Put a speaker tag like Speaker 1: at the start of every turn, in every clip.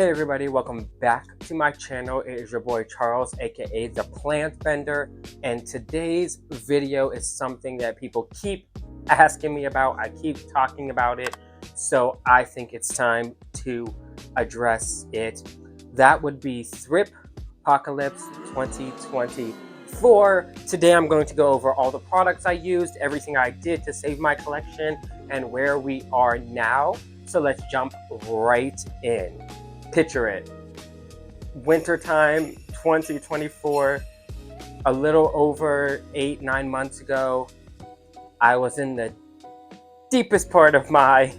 Speaker 1: Hey everybody, welcome back to my channel. It is your boy Charles, aka the Plant Bender, and today's video is something that people keep asking me about. I keep talking about it, so I think it's time to address it. That would be Thrip Apocalypse 2024. Today I'm going to go over all the products I used, everything I did to save my collection, and where we are now. So let's jump right in. Picture it, wintertime 2024, a little over 8-9 months ago. I was in the deepest part of my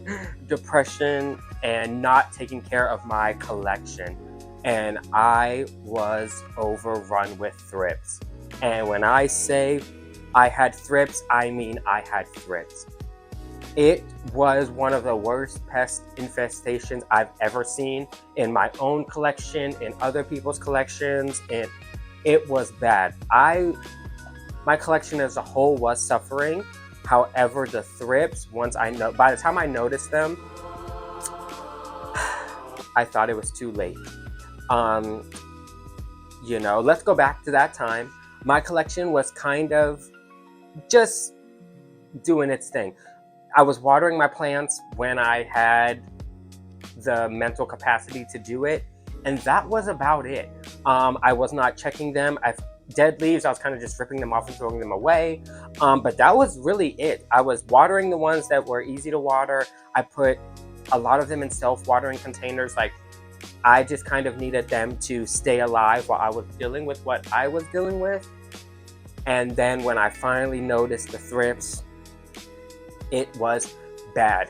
Speaker 1: depression and not taking care of my collection, and I was overrun with thrips. And when I say I had thrips, I mean I had thrips. It was one of the worst pest infestations I've ever seen in my own collection, in other people's collections, and it was bad. My collection as a whole was suffering. However, the thrips, by the time I noticed them, I thought it was too late. Let's go back to that time. My collection was kind of just doing its thing. I was watering my plants when I had the mental capacity to do it, and that was about it. I was not checking them. Dead leaves, I was kind of just ripping them off and throwing them away, but that was really it. I was watering the ones that were easy to water. I put a lot of them in self-watering containers. Like, I just kind of needed them to stay alive while I was dealing with what I was dealing with. And then when I finally noticed the thrips, it was bad.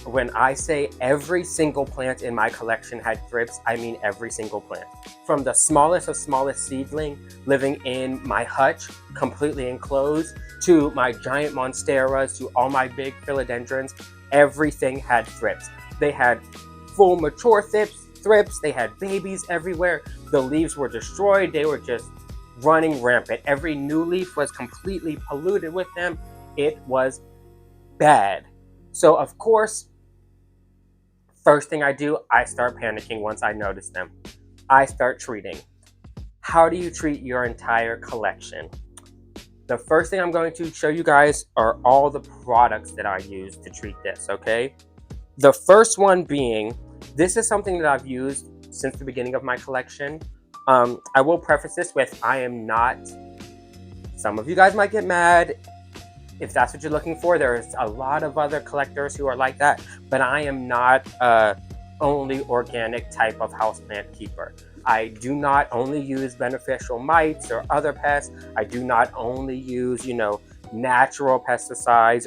Speaker 1: When I say every single plant in my collection had thrips, I mean every single plant. From the smallest of smallest seedling living in my hutch, completely enclosed, to my giant monsteras, to all my big philodendrons, everything had thrips. They had full mature thrips, they had babies everywhere. The leaves were destroyed, they were just running rampant. Every new leaf was completely polluted with them. It was bad. So of course, first thing I do, I start panicking once I notice them. I start treating. How do you treat your entire collection? The first thing I'm going to show you guys are all the products that I use to treat this, okay? The first one being, this is something that I've used since the beginning of my collection. I will preface this with, I am not, some of you guys might get mad if that's what you're looking for. There's a lot of other collectors who are like that, but I am not only organic type of houseplant keeper. I do not only use beneficial mites or other pests. I do not only use, natural pesticides.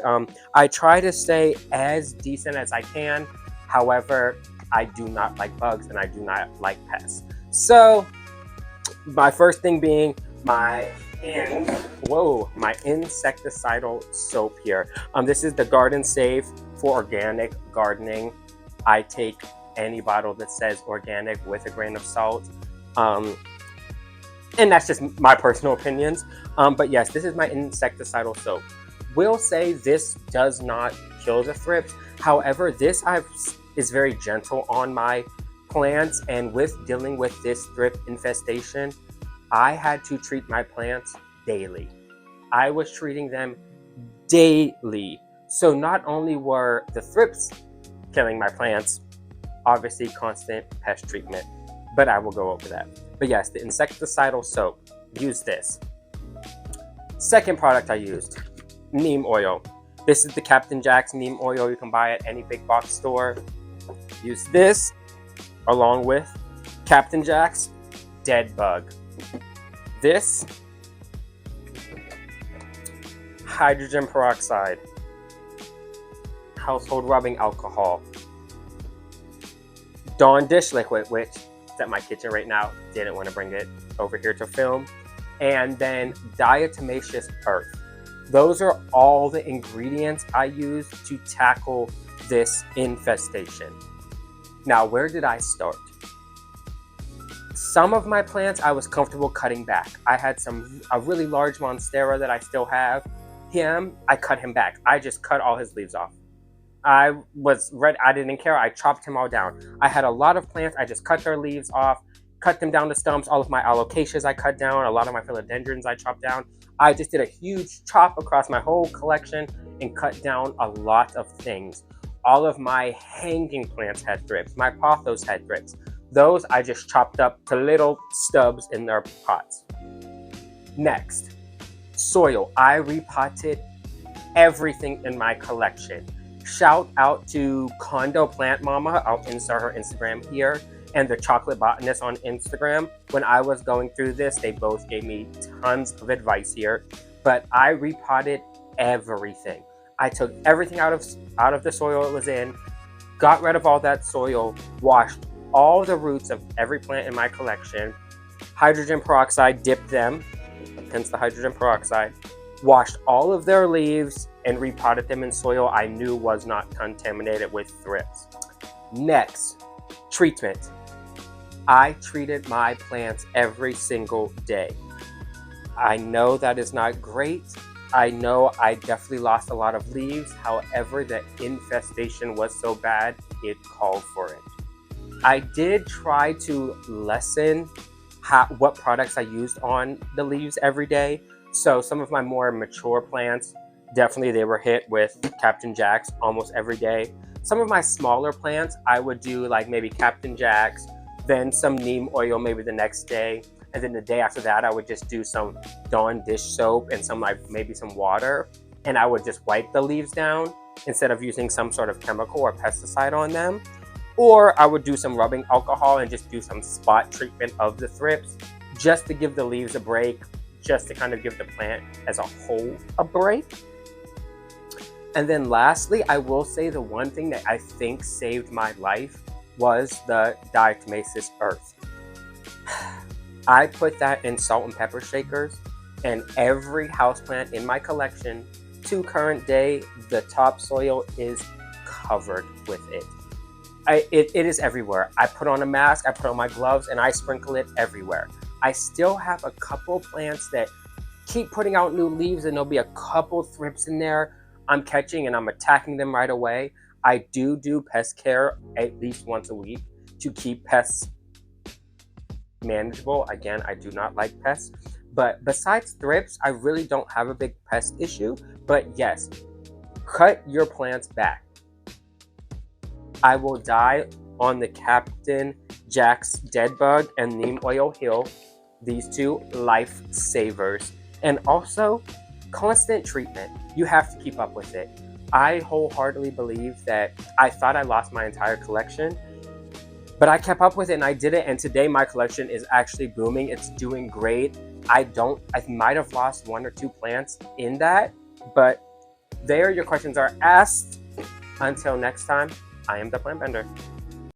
Speaker 1: I try to stay as decent as I can. However, I do not like bugs and I do not like pests. So my first thing being my insecticidal soap here. This is the Garden Safe for organic gardening. I take any bottle that says organic with a grain of salt. And that's just my personal opinions. But yes, this is my insecticidal soap. Will say this does not kill the thrips. However, this is very gentle on my plants, and with dealing with this thrip infestation, I had to treat my plants daily. I was treating them daily. So not only were the thrips killing my plants, obviously constant pest treatment, but I will go over that. But yes, the insecticidal soap, use this. Second product I used, neem oil. This is the Captain Jack's neem oil. You can buy it at any big box store. Use this along with Captain Jack's dead bug. This hydrogen peroxide, household rubbing alcohol, Dawn dish liquid, which is at my kitchen right now, didn't want to bring it over here to film, and then diatomaceous earth. Those are all the ingredients I use to tackle this infestation. Now, where did I start? Some of my plants I was comfortable cutting back. I had a really large monstera that I still have. I cut him back. I just cut all his leaves off. I was ready. I didn't care. I chopped him all down. I had a lot of plants. I just cut their leaves off, cut them down to stumps. All of my alocasias I cut down. A lot of my philodendrons I chopped down. I just did a huge chop across my whole collection and cut down a lot of things. All of my hanging plants had thrips. My pothos had thrips. Those I just chopped up to little stubs in their pots. Next, soil. I repotted everything in my collection. Shout out to Condo Plant Mama. I'll insert her Instagram here, and the Chocolate Botanist on Instagram. When I was going through this, they both gave me tons of advice here. But I repotted everything. I took everything out of the soil it was in, got rid of all that soil, washed all the roots of every plant in my collection, hydrogen peroxide, dipped them, hence the hydrogen peroxide, washed all of their leaves, and repotted them in soil I knew was not contaminated with thrips. Next, treatment. I treated my plants every single day. I know that is not great. I know I definitely lost a lot of leaves. However, the infestation was so bad, it called for it. I did try to lessen what products I used on the leaves every day. So some of my more mature plants, definitely they were hit with Captain Jack's almost every day. Some of my smaller plants, I would do like maybe Captain Jack's, then some neem oil maybe the next day. And then the day after that, I would just do some Dawn dish soap and some maybe some water. And I would just wipe the leaves down instead of using some sort of chemical or pesticide on them. Or I would do some rubbing alcohol and just do some spot treatment of the thrips just to give the leaves a break, just to kind of give the plant as a whole a break. And then lastly, I will say the one thing that I think saved my life was the diatomaceous earth. I put that in salt and pepper shakers, and every houseplant in my collection to current day, the topsoil is covered with it. It is everywhere. I put on a mask, I put on my gloves, and I sprinkle it everywhere. I still have a couple plants that keep putting out new leaves, and there'll be a couple thrips in there I'm catching, and I'm attacking them right away. I do pest care at least once a week to keep pests manageable. Again, I do not like pests. But besides thrips, I really don't have a big pest issue. But yes, cut your plants back. I will die on the Captain Jack's Dead Bug and Neem Oil Hill. These two lifesavers. And also, constant treatment. You have to keep up with it. I wholeheartedly believe that I thought I lost my entire collection, but I kept up with it and I did it. And today my collection is actually booming. It's doing great. I might have lost one or two plants in that, but there your questions are asked. Until next time, I am the Plant Bender.